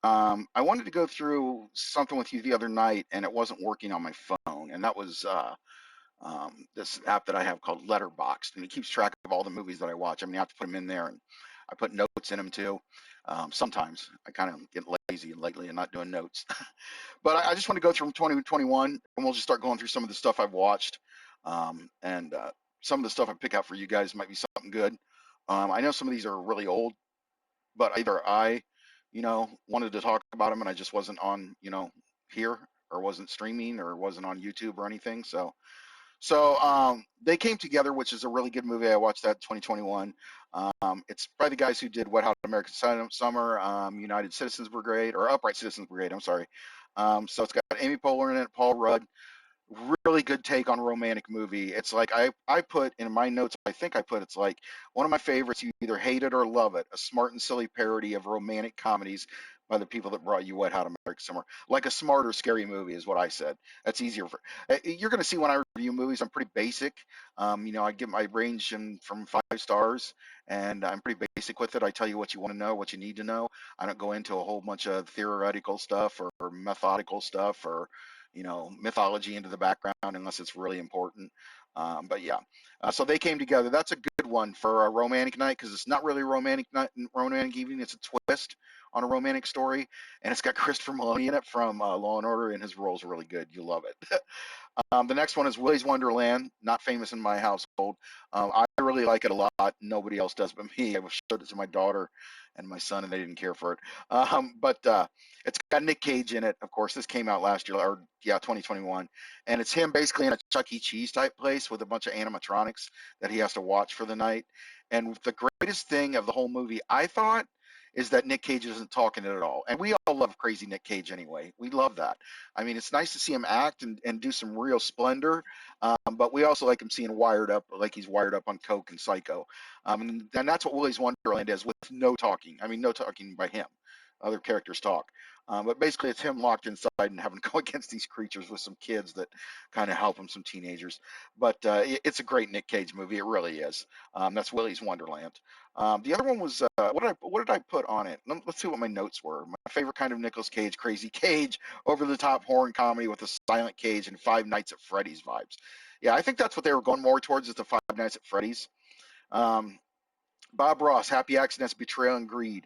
I wanted to go through something with you the other night, and it wasn't working on my phone, and that was this app that I have called Letterboxd, and it keeps track of all the movies that I watch. I mean, I have to put them in there, and I put notes in them too. Sometimes I kind of get lazy lately and not doing notes, but I just want to go through 2021, and we'll just start going through some of the stuff I've watched, and some of the stuff I pick out for you guys might be something good. I know some of these are really old, but either wanted to talk about them and I just wasn't on, here, or wasn't streaming or wasn't on YouTube or anything. So they came together, which is a really good movie. I watched that 2021. It's by the guys who did Wet Hot American Summer, United Citizens Brigade, or Upright Citizens Brigade. I'm sorry. So it's got Amy Poehler in it, Paul Rudd. Really good take on a romantic movie. It's like I put in my notes, I think I put, it's like one of my favorites. You either hate it or love it. A smart and silly parody of romantic comedies by the people that brought you Wet Hot American Summer. Like a smarter scary movie is what I said. That's easier for you're going to see when I review movies. I'm pretty basic. I give my range from 5 stars, and I'm pretty basic with it. I tell you what you want to know, what you need to know. I don't go into a whole bunch of theoretical stuff or methodical stuff or mythology into the background unless it's really important. But yeah, so they came together. That's a good one for a romantic night because it's not really a romantic night, romantic evening. It's a twist on a romantic story, and it's got Christopher Maloney in it from Law and Order, and his role's really good. You love it. The next one is Willy's Wonderland, not famous in my household. I really like it a lot. Nobody else does but me. I showed it to my daughter and my son, and they didn't care for it. But it's got Nick Cage in it. Of course, this came out last year, or yeah, 2021, and it's him basically in a Chuck E. Cheese type place with a bunch of animatronics that he has to watch for the night. And the greatest thing of the whole movie, I thought, is that Nick Cage isn't talking it at all. And we all love crazy Nick Cage anyway. We love that. I mean, it's nice to see him act and do some real splendor, but we also like him seeing wired up, like he's wired up on coke and Psycho. And that's what Willy's Wonderland is, with no talking. I mean, no talking by him. Other characters talk. But basically, it's him locked inside and having to go against these creatures with some kids that kind of help him, some teenagers. But it's a great Nick Cage movie. It really is. That's Willy's Wonderland. The other one was what did I put on it? Let's see what my notes were. My favorite kind of Nicolas Cage, crazy Cage, over the top horror comedy with a silent Cage and Five Nights at Freddy's vibes. Yeah, I think that's what they were going more towards, is the Five Nights at Freddy's. Um, Bob Ross, Happy Accidents, Betrayal, and Greed.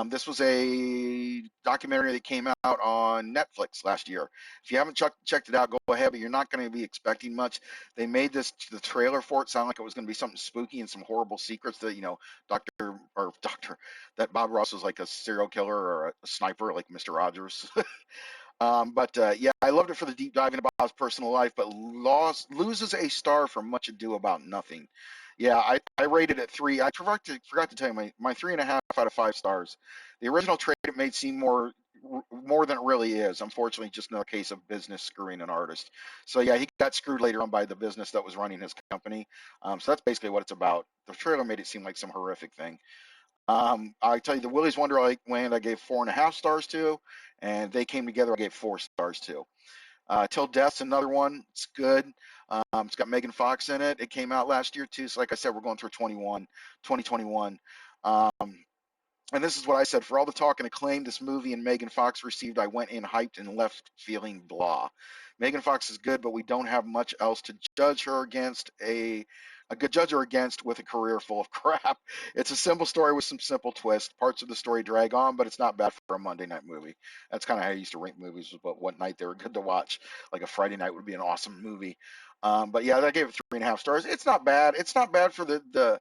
This was a documentary that came out on Netflix last year. If you haven't checked it out, go ahead, but you're not going to be expecting much. They made the trailer for it sound like it was going to be something spooky and some horrible secrets that, that Bob Ross was like a serial killer or a sniper like Mr. Rogers. But yeah, I loved it for the deep dive into Bob's personal life, but loses a star for Much Ado About Nothing. Yeah, I rated it 3. I forgot to tell you my 3.5 out of 5 stars. The original trade it made seem more than it really is. Unfortunately, just another case of business screwing an artist. So yeah, he got screwed later on by the business that was running his company. So that's basically what it's about. The trailer made it seem like some horrific thing. I tell you, the Willy's Wonderland I gave 4.5 stars to, and They Came Together I gave 4 stars to. Till Death's another one. It's good. It's got Megan Fox in it. It came out last year too. So like I said, we're going through 2021. Um, and this is what I said: for all the talk and acclaim this movie and Megan Fox received, I went in hyped and left feeling blah. Megan Fox is good, but we don't have much else to judge her against a good judge her against with a career full of crap. It's a simple story with some simple twists. Parts of the story drag on, but it's not bad for a Monday night movie. That's kind of how I used to rank movies, was what night they were good to watch. Like a Friday night would be an awesome movie. But yeah, I gave it 3.5 stars. It's not bad. It's not bad for the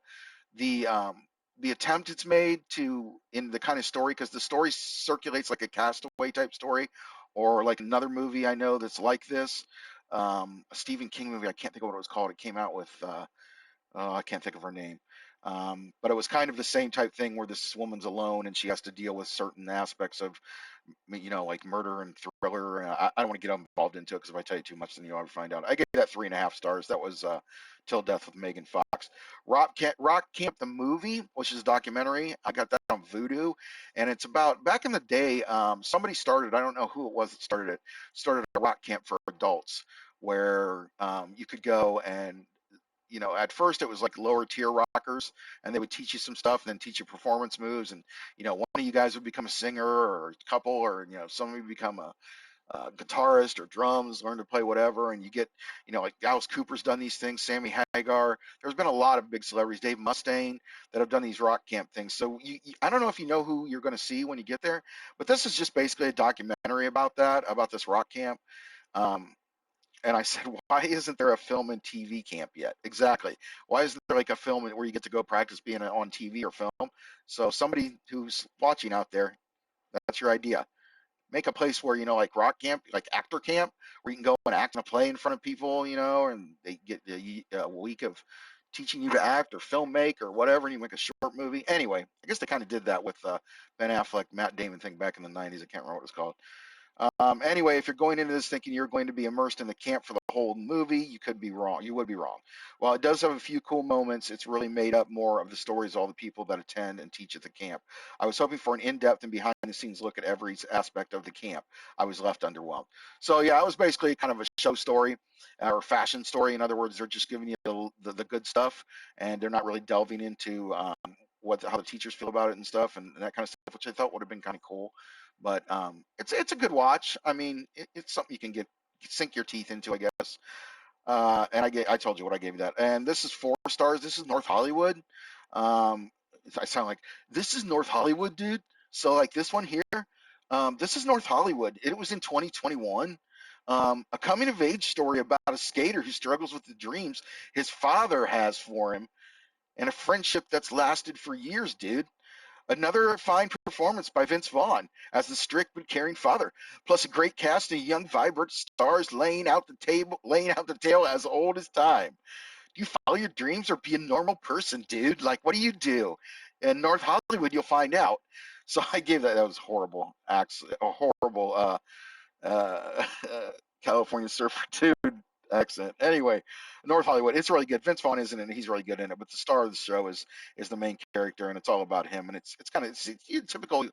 the attempt it's made to in the kind of story, because the story circulates like a Castaway type story, or like another movie I know that's like this. A Stephen King movie. I can't think of what it was called. It came out with I can't think of her name. But it was kind of the same type thing where this woman's alone and she has to deal with certain aspects of, like murder and thriller. I don't want to get involved into it because if I tell you too much, then you'll ever find out. I gave that 3.5 stars. That was Till Death with Megan Fox. Rock Camp the movie, which is a documentary. I got that on Vudu, and it's about back in the day. Somebody started. I don't know who it was that started it. Started a rock camp for adults where you could go and at first it was like lower tier rockers, and they would teach you some stuff and then teach you performance moves. And, one of you guys would become a singer or a couple, or, some of you become a guitarist or drums, learn to play whatever. And you get, like Alice Cooper's done these things, Sammy Hagar. There's been a lot of big celebrities, Dave Mustaine, that have done these rock camp things. So I don't know if you know who you're going to see when you get there, but this is just basically a documentary about this rock camp. Um, and I said, why isn't there a film and TV camp yet? Exactly. Why isn't there like a film where you get to go practice being on TV or film? So somebody who's watching out there, that's your idea. Make a place where, like rock camp, like actor camp, where you can go and act in a play in front of people, and they get a week of teaching you to act or film make or whatever, and you make a short movie. Anyway, I guess they kind of did that with Ben Affleck, Matt Damon thing back in the 90s. I can't remember what it was called. Anyway, if you're going into this thinking you're going to be immersed in the camp for the whole movie, you could be wrong. You would be wrong. While it does have a few cool moments, it's really made up more of the stories of all the people that attend and teach at the camp. I was hoping for an in-depth and behind-the-scenes look at every aspect of the camp. I was left underwhelmed. So yeah, it was basically kind of a show story or fashion story. In other words, they're just giving you the good stuff, and they're not really delving into how the teachers feel about it and stuff and that kind of stuff, which I thought would have been kind of cool. But it's a good watch. I mean, it's something you can sink your teeth into, I guess. And I told you what I gave you that. And this is 4 stars. This is North Hollywood. Um, I sound like this is North Hollywood, dude. So like this one here, this is North Hollywood. It was in 2021. A coming of age story about a skater who struggles with the dreams his father has for him, and a friendship that's lasted for years, dude. Another fine performance by Vince Vaughn as the strict but caring father, plus a great cast of young, vibrant stars laying out the tale as old as time. Do you follow your dreams or be a normal person, dude? Like, what do you do? In North Hollywood, you'll find out. So I gave that was horrible, a horrible uh, California Surfer dude accent. Anyway, North Hollywood, it's really good. Vince Vaughn isn't in it; he's really good in it. But the star of the show is the main character, and it's all about him. And it's kind of a typical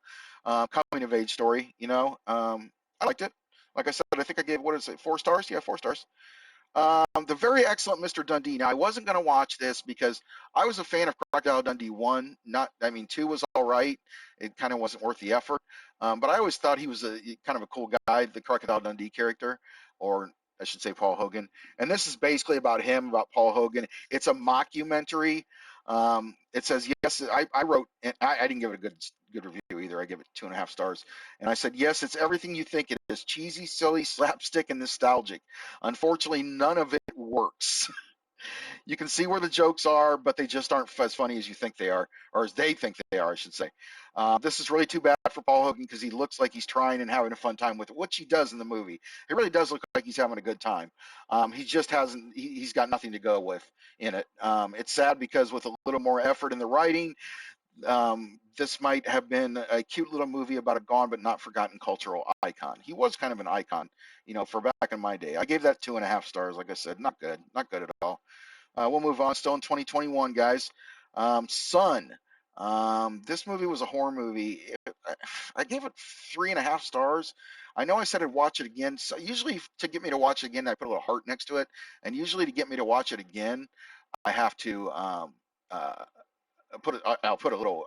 coming of age story. I liked it. Like I said, I think I gave, what is it, 4 stars? Yeah, 4 stars. The very excellent Mr. Dundee. Now, I wasn't going to watch this because I was a fan of Crocodile Dundee 1. 2 was all right. It kind of wasn't worth the effort. But I always thought he was a kind of a cool guy, the Crocodile Dundee character, or I should say Paul Hogan. And this is basically about him, about Paul Hogan. It's a mockumentary. It says, yes, I wrote, and I didn't give it a good review either. I give it 2.5 stars. And I said, yes, it's everything you think it is. Cheesy, silly, slapstick, and nostalgic. Unfortunately, none of it works. You can see where the jokes are, but they just aren't as funny as you think they are, or as they think they are, I should say. This is really too bad for Paul Hogan because he looks like he's trying and having a fun time with it, which he does in the movie. He really does look like he's having a good time. He just hasn't, he's got nothing to go with in it. It's sad because with a little more effort in the writing, this might have been a cute little movie about a gone but not forgotten cultural icon. He was kind of an icon, for back in my day. I gave that 2.5 stars. Like I said, not good at all. We'll move on. Still in 2021, guys. Son. This movie was a horror movie. I gave it 3.5 stars. I know I said I'd watch it again. So usually to get me to watch it again, I put a little heart next to it. And usually to get me to watch it again, I have to I'll put a little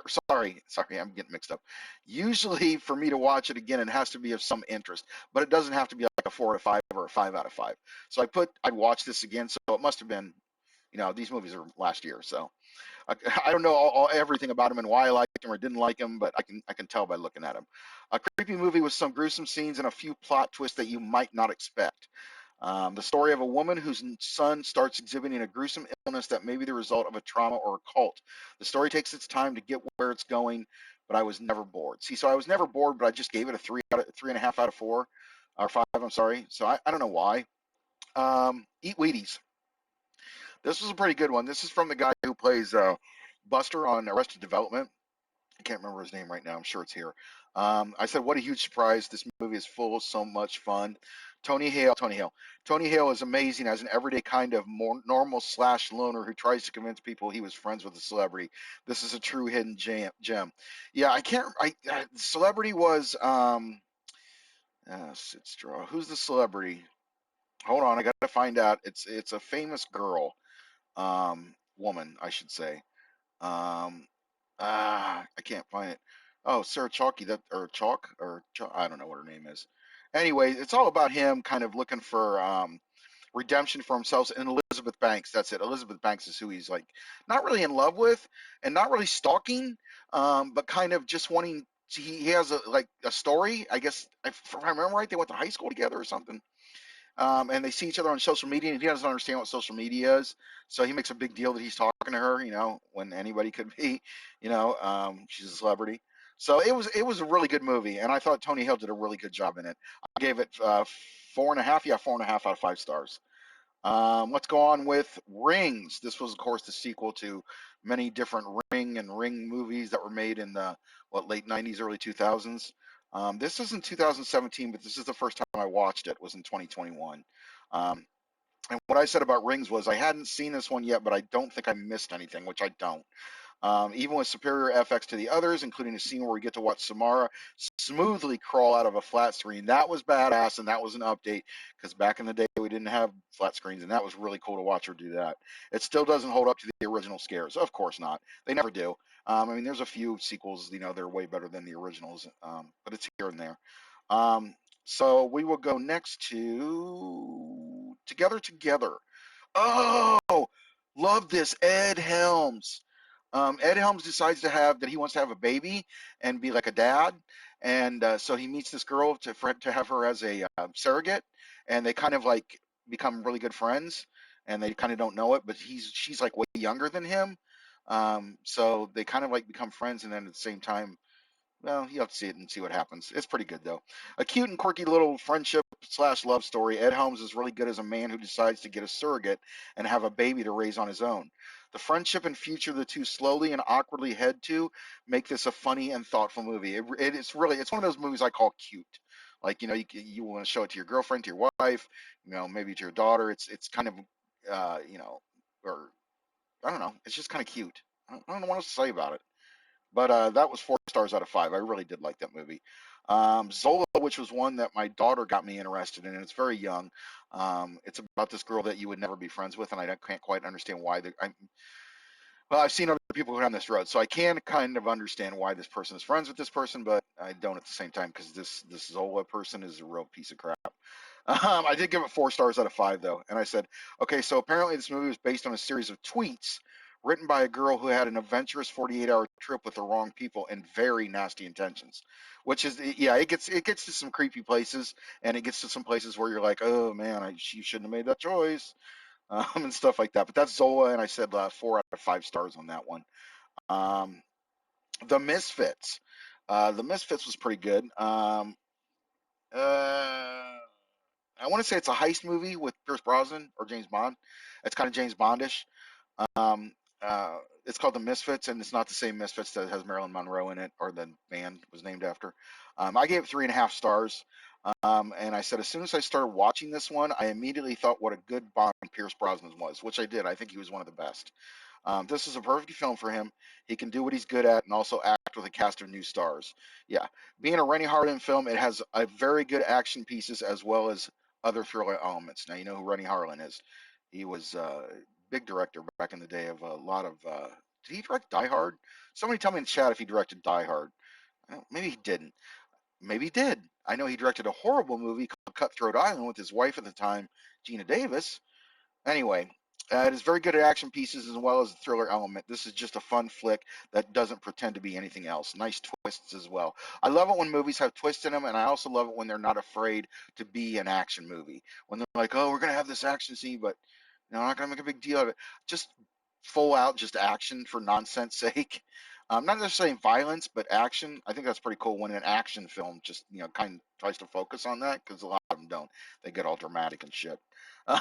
sorry, I'm getting mixed up. Usually for me to watch it again, it has to be of some interest, but it doesn't have to be like a 4 out of 5 or a 5 out of 5. So I'd watch this again. So it must have been, these movies are last year. So I don't know everything about him and why I liked him or didn't like him, but I can tell by looking at him. A creepy movie with some gruesome scenes and a few plot twists that you might not expect. The story of a woman whose son starts exhibiting a gruesome illness that may be the result of a trauma or a cult. The story takes its time to get where it's going, but I was never bored. See, so I was never bored, but I just gave it a 3.5 out of 4 or 5. I'm sorry. So I don't know why. Eat Wheaties. This was a pretty good one. This is from the guy who plays Buster on Arrested Development. I can't remember his name right now. I'm sure it's here. I said, what a huge surprise. This movie is full of so much fun. Tony Hale is amazing as an everyday kind of more normal / loner who tries to convince people he was friends with a celebrity. This is a true hidden gem. Yeah, the celebrity was, who's the celebrity? Hold on, I got to find out. It's a famous girl. woman, I should say. Um, I can't find it. Oh, Sarah Chalky, that or Chalk or I don't know what her name is. Anyway, it's all about him kind of looking for redemption for himself and Elizabeth Banks. That's it. Elizabeth Banks is who he's like not really in love with and not really stalking, but kind of just wanting. He has a story. I guess if I remember right, they went to high school together or something. And they see each other on social media, and he doesn't understand what social media is, so he makes a big deal that he's talking to her, when anybody could be, she's a celebrity. So it was a really good movie, and I thought Tony Hill did a really good job in it. I gave it 4.5, yeah, 4.5 out of 5 stars. Let's go on with Rings. This was, of course, the sequel to many different Ring movies that were made in the late '90s, early 2000s. This is in 2017, but this is the first time I watched it. Was in 2021. Um, and what I said about Rings was I hadn't seen this one yet, but I don't think I missed anything, which I don't. Even with superior FX to the others, including a scene where we get to watch Samara smoothly crawl out of a flat screen. That was badass, and that was an update because back in the day we didn't have flat screens, and that was really cool to watch her do that. It still doesn't hold up to the original scares, of course not. They never do. I mean, there's a few sequels, they're way better than the originals, but it's here and there. Um, so we will go next to Together. Oh, love this. Ed Helms. Ed Helms decides that he wants to have a baby and be like a dad, and so he meets this girl to have her as a surrogate, and they kind of like become really good friends, and they kind of don't know it, but she's like way younger than him, so they kind of like become friends, and then at the same time, well, you have to see it and see what happens. It's pretty good though. A cute and quirky little friendship slash love story. Ed Helms is really good as a man who decides to get a surrogate and have a baby to raise on his own. The friendship and future the two slowly and awkwardly head to make this a funny and thoughtful movie. It's one of those movies I call cute. Like you want to show it to your girlfriend, to your wife, maybe to your daughter. It's kind of or I don't know. It's just kind of cute. I don't know what else to say about it. But that was 4 stars out of 5. I really did like that movie. Zola, which was one that my daughter got me interested in, and it's very young. It's about this girl that you would never be friends with, and can't quite understand why. Well, I've seen other people go down this road, so I can kind of understand why this person is friends with this person, but I don't at the same time because this Zola person is a real piece of crap. I did give it 4 stars out of 5, though. And I said, okay, so apparently this movie was based on a series of tweets written by a girl who had an adventurous 48-hour trip with the wrong people and very nasty intentions. Which is, yeah, it gets to some creepy places, and it gets to some places where you're like, oh man, she shouldn't have made that choice, and stuff like that. But that's Zola, and I said 4 out of 5 stars on that one. Um, the Misfits. The Misfits was pretty good. Uh, I want to say it's a heist movie with Pierce Brosnan or James Bond. It's kind of James Bondish. Um, it's called The Misfits, and it's not the same Misfits that has Marilyn Monroe in it, or the band was named after. I gave it 3.5 stars. And I said, as soon as I started watching this one, I immediately thought what a good Bond Pierce Brosnan was, which I did. I think he was one of the best. This is a perfect film for him. He can do what he's good at and also act with a cast of new stars. Yeah, being a Rennie Harlin film, it has a very good action pieces as well as other thriller elements. Now you know who Rennie Harlin is. He was a big director back in the day of a lot of. Did he direct Die Hard? Somebody tell me in the chat if he directed Die Hard. Maybe he didn't. Maybe he did. I know he directed a horrible movie called Cutthroat Island with his wife at the time, Gina Davis. Anyway, it is very good at action pieces as well as the thriller element. This is just a fun flick that doesn't pretend to be anything else. Nice twists as well. I love it when movies have twists in them, and I also love it when they're not afraid to be an action movie. When they're like, oh, we're going to have this action scene, but we're not going to make a big deal of it. Just full out, just action for nonsense sake. Not necessarily violence, but action. I think that's pretty cool when an action film just, kind of tries to focus on that because a lot of them don't. They get all dramatic and shit.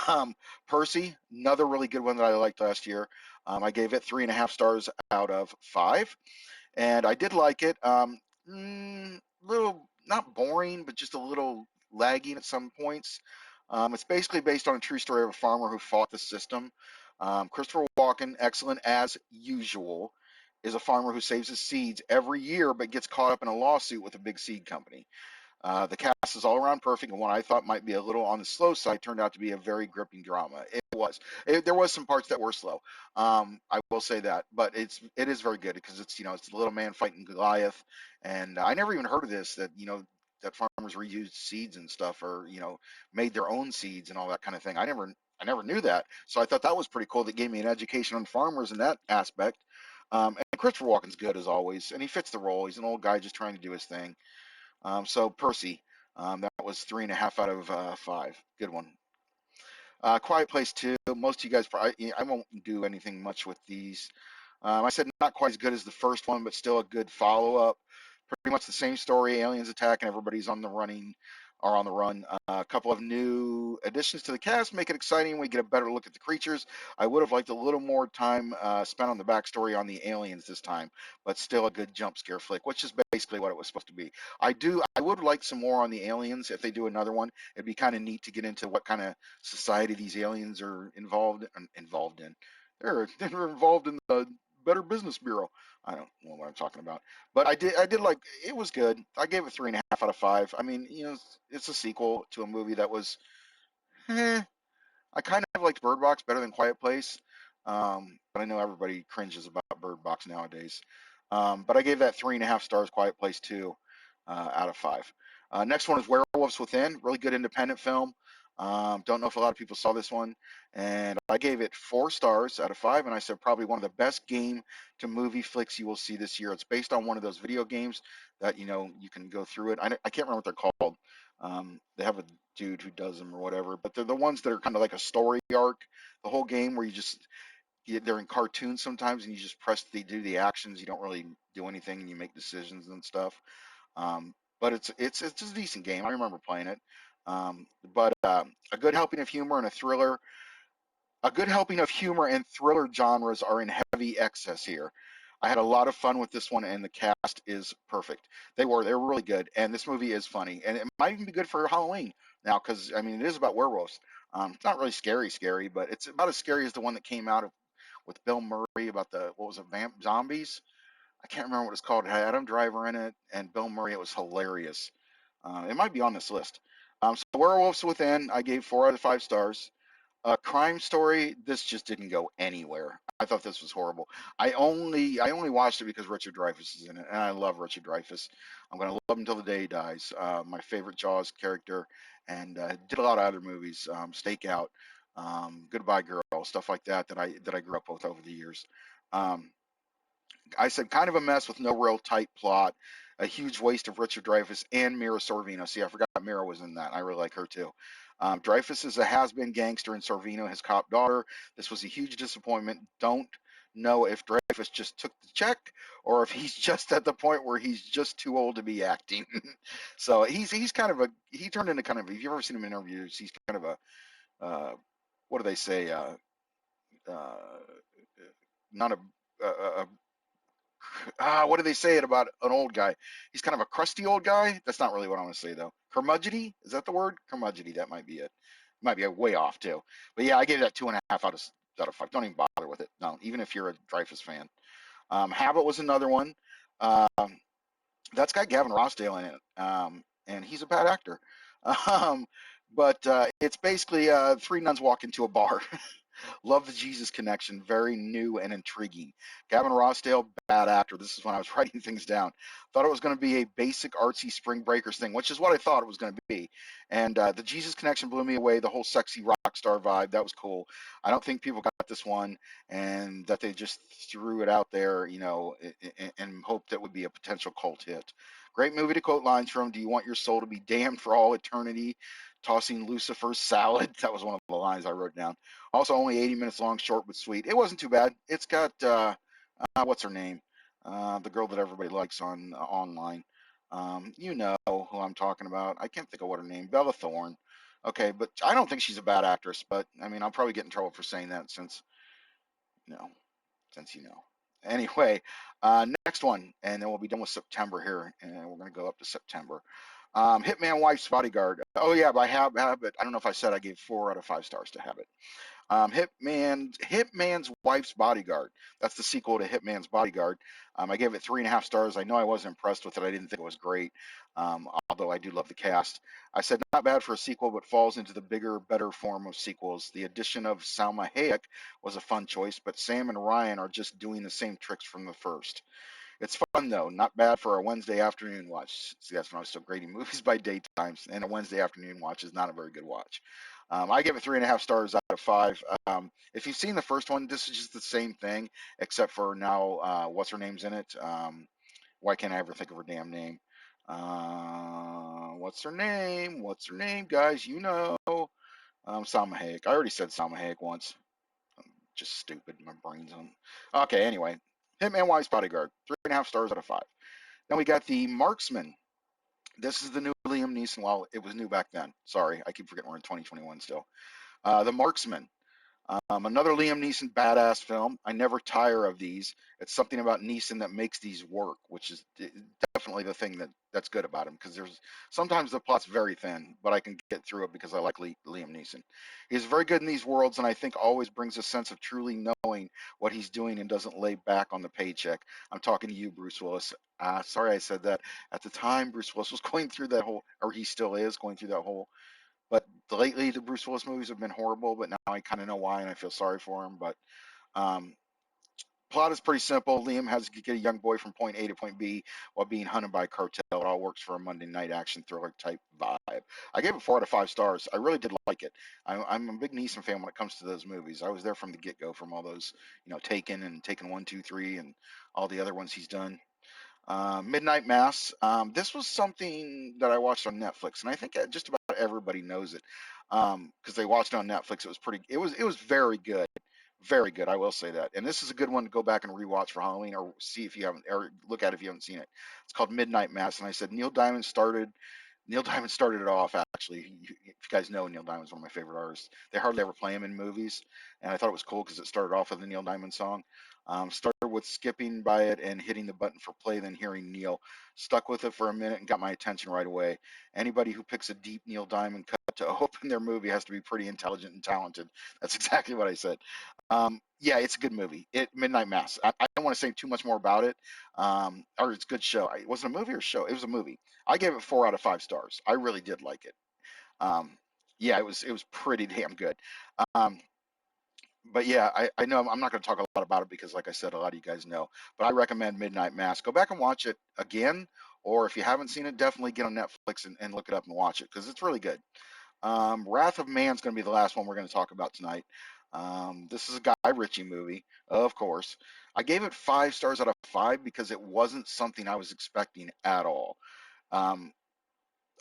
Um, Percy, another really good one that I liked last year. I gave it 3.5 stars out of 5, and I did like it. Little not boring, but just a little lagging at some points. It's basically based on a true story of a farmer who fought the system. Christopher Walken, excellent as usual, is a farmer who saves his seeds every year, but gets caught up in a lawsuit with a big seed company. The cast is all around perfect, and what I thought might be a little on the slow side turned out to be a very gripping drama. It was. There was some parts that were slow. I will say that, but it is very good because it's the little man fighting Goliath, and I never even heard of this that that farmers reused seeds and stuff, or made their own seeds and all that kind of thing. I never knew that, so I thought that was pretty cool. That gave me an education on farmers in that aspect. And Christopher Walken's good as always, and he fits the role. He's an old guy just trying to do his thing. So Percy, that was 3.5 out of 5. Good one. Quiet Place 2. Most of you guys probably, I won't do anything much with these. I said not quite as good as the first one, but still a good follow up. Pretty much the same story. Aliens attack and everybody's on the run. A couple of new additions to the cast make it exciting. We get a better look at the creatures. I would have liked a little more time spent on the backstory on the aliens this time, but still a good jump scare flick, which is basically what it was supposed to be. I would like some more on the aliens if they do another one. It'd be kind of neat to get into what kind of society these aliens are involved in. They're involved in the Better Business Bureau. I don't know what I'm talking about, but I did like it was good. I gave it 3.5 out of 5. I mean, it's a sequel to a movie that was. Eh, I kind of liked Bird Box better than Quiet Place, but I know everybody cringes about Bird Box nowadays. But I gave that 3.5 stars. Quiet Place 2 out of 5. Next one is Werewolves Within. Really good independent film. Don't know if a lot of people saw this one, and I gave it 4 stars out of 5. And I said probably one of the best game to movie flicks you will see this year. It's based on one of those video games that you can go through it. I can't remember what they're called. They have a dude who does them or whatever, but they're the ones that are kind of like a story arc, the whole game where they're in cartoons sometimes, and you just they do the actions, you don't really do anything, and you make decisions and stuff. But it's a decent game. I remember playing it. But a good helping of humor and a thriller. A good helping of humor and thriller genres are in heavy excess here. I had a lot of fun with this one, and the cast is perfect. They're really good, and this movie is funny, and it might even be good for Halloween now because I mean it is about werewolves. It's not really scary, but it's about as scary as the one that came out with Bill Murray about the what was it, vamp zombies. I can't remember what it's called. It had Adam Driver in it and Bill Murray. It was hilarious. It might be on this list. So Werewolves Within, I gave 4 out of 5 stars. Crime Story, this just didn't go anywhere. I thought this was horrible. I only watched it because Richard Dreyfuss is in it, and I love Richard Dreyfuss. I'm gonna love him until the day he dies. My favorite Jaws character, and did a lot of other movies, Stakeout, Goodbye Girl, stuff like that that I grew up with over the years. Um, I said kind of a mess with no real tight plot, a huge waste of Richard Dreyfuss and Mira Sorvino. See, I forgot Mira was in that. I really like her too. Dreyfuss is a has-been gangster and Sorvino his cop daughter. This was a huge disappointment. Don't know if Dreyfuss just took the check or if he's just at the point where he's just too old to be acting. So he's kind of he turned into kind of, if you've ever seen him in interviews, he's kind of what do they say? Uh, not a what do they say it about an old guy? He's kind of a crusty old guy. That's not really what I want to say though. Curmudgeony, is that the word? Curmudgeony, that might be it. Might be way off too. But yeah, I gave that 2.5 out of 5. Don't even bother with it. No, even if you're a Dreyfuss fan. Habit was another one. Um, that's got Gavin Rossdale in it, and he's a bad actor. Um, but it's basically three nuns walk into a bar. Love the Jesus connection. Very new and intriguing. Gavin Rossdale, bad actor. This is when I was writing things down. Thought it was going to be a basic artsy Spring Breakers thing, which is what I thought it was going to be. And the Jesus connection blew me away. The whole sexy rock star vibe, that was cool. I don't think people got this one, and that they just threw it out there, and hoped it would be a potential cult hit. Great movie to quote lines from. Do you want your soul to be damned for all eternity? Tossing Lucifer's salad. That was one of the lines I wrote down. Also, only 80 minutes long, short but sweet. It wasn't too bad. It's got what's her name, the girl that everybody likes on online. You know who I'm talking about. I can't think of what her name. Bella Thorne. Okay, but I don't think she's a bad actress. But I mean, I'll probably get in trouble for saying that you know, since you know. Anyway, next one, and then we'll be done with September here, and we're gonna go up to September. Hitman Wife's Bodyguard. Oh yeah, by Habit. I don't know if I said I gave 4 out of 5 stars to Habit. Hitman's Wife's Bodyguard. That's the sequel to Hitman's Bodyguard. I gave it 3.5 stars. I know I wasn't impressed with it. I didn't think it was great. I'll although I do love the cast. I said not bad for a sequel, but falls into the bigger, better form of sequels. The addition of Salma Hayek was a fun choice, but Sam and Ryan are just doing the same tricks from the first. It's fun though, not bad for a Wednesday afternoon watch. See, that's when I was still grading movies by daytimes, and a Wednesday afternoon watch is not a very good watch. I give it 3.5 stars out of 5. If you've seen the first one, this is just the same thing, except for now, what's her name's in it? Why can't I ever think of her damn name? What's her name? What's her name, guys? You know, Salma Hayek. I already said Salma Hayek once. I'm just stupid. My brain's on. Okay, anyway, Hitman Wise Bodyguard, 3.5 stars out of 5. Then we got The Marksman. This is the new Liam Neeson. Well, it was new back then. Sorry, I keep forgetting we're in 2021 still. The Marksman. Another Liam Neeson badass film. I never tire of these. It's something about Neeson that makes these work, which is definitely the thing that's good about him. Because there's sometimes the plot's very thin, but I can get through it because I like Liam Neeson. He's very good in these worlds, and I think always brings a sense of truly knowing what he's doing and doesn't lay back on the paycheck. I'm talking to you, Bruce Willis. Sorry I said that. At the time, Bruce Willis was going through that whole, or he still is going through that whole, but lately, the Bruce Willis movies have been horrible, but now I kind of know why, and I feel sorry for him. But um, plot is pretty simple. Liam has to get a young boy from point A to point B while being hunted by a cartel. It all works for a Monday night action thriller type vibe. I gave it 4 out of 5 stars. I really did like it. I'm a big Neeson fan when it comes to those movies. I was there from the get go, from all those, Taken and Taken 1, 2, 3, and all the other ones he's done. Midnight Mass. This was something that I watched on Netflix, and I think just about everybody knows it because they watched it on Netflix. It was pretty. It was very good, very good. I will say that. And this is a good one to go back and rewatch for Halloween, or see if you haven't, or look at if you haven't seen it. It's called Midnight Mass, and I said Neil Diamond started. Neil Diamond started it off, actually. If you guys know, Neil Diamond's one of my favorite artists. They hardly ever play him in movies, and I thought it was cool because it started off with a Neil Diamond song. Started with skipping by it and hitting the button for play, then hearing Neil. Stuck with it for a minute and got my attention right away. Anybody who picks a deep Neil Diamond cut to open their movie has to be pretty intelligent and talented. That's exactly what I said. Yeah, it's a good movie. Midnight Mass. I don't want to say too much more about it. Or it's a good show. Was it a movie or a show? It was a movie. I gave it 4 out of 5 stars. I really did like it. Um, yeah, it was pretty damn good. Um, but yeah, I know I'm not going to talk a lot about it because, like I said, a lot of you guys know. But I recommend Midnight Mass. Go back and watch it again, or if you haven't seen it, definitely get on Netflix and look it up and watch it because it's really good. Wrath of Man's going to be the last one we're going to talk about tonight. This is a Guy Ritchie movie, of course. I gave it 5 stars out of 5 because it wasn't something I was expecting at all. Um,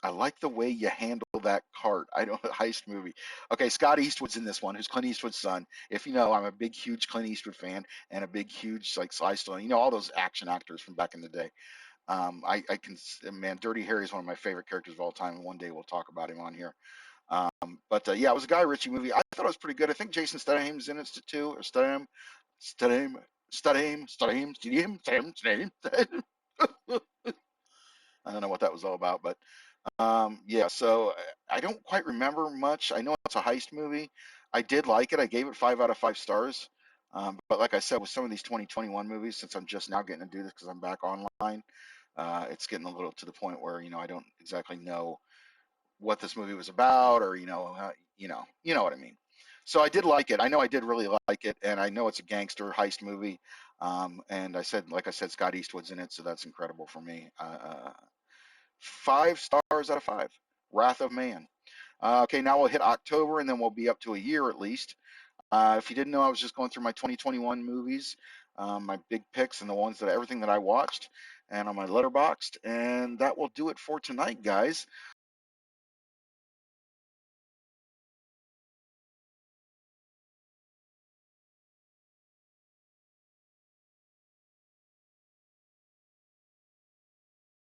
I like the way you handle that cart. I don't heist movie. Okay, Scott Eastwood's in this one, who's Clint Eastwood's son. If you know, I'm a big, huge Clint Eastwood fan and a big, huge like Sly Stallone. All those action actors from back in the day. I can, man, Dirty Harry is one of my favorite characters of all time, and one day we'll talk about him on here. But yeah, it was a Guy Ritchie movie. I thought it was pretty good. I think Jason Statham's in it too, or Statham. I don't know what that was all about, but yeah. So I don't quite remember much. I know it's a heist movie. I did like it. I gave it 5 out of 5 stars. But like I said, with some of these 2021 movies, since I'm just now getting to do this because I'm back online, it's getting a little to the point where I don't exactly know what this movie was about, or you know what I mean. So I did like it. I know I did really like it, and I know it's a gangster heist movie. And like I said, Scott Eastwood's in it, so that's incredible for me. 5 stars out of 5. Wrath of Man. Okay, now we'll hit October, and then we'll be up to a year at least. If you didn't know, I was just going through my 2021 movies, my big picks, and the ones everything that I watched, and on my Letterboxd, and that will do it for tonight, guys.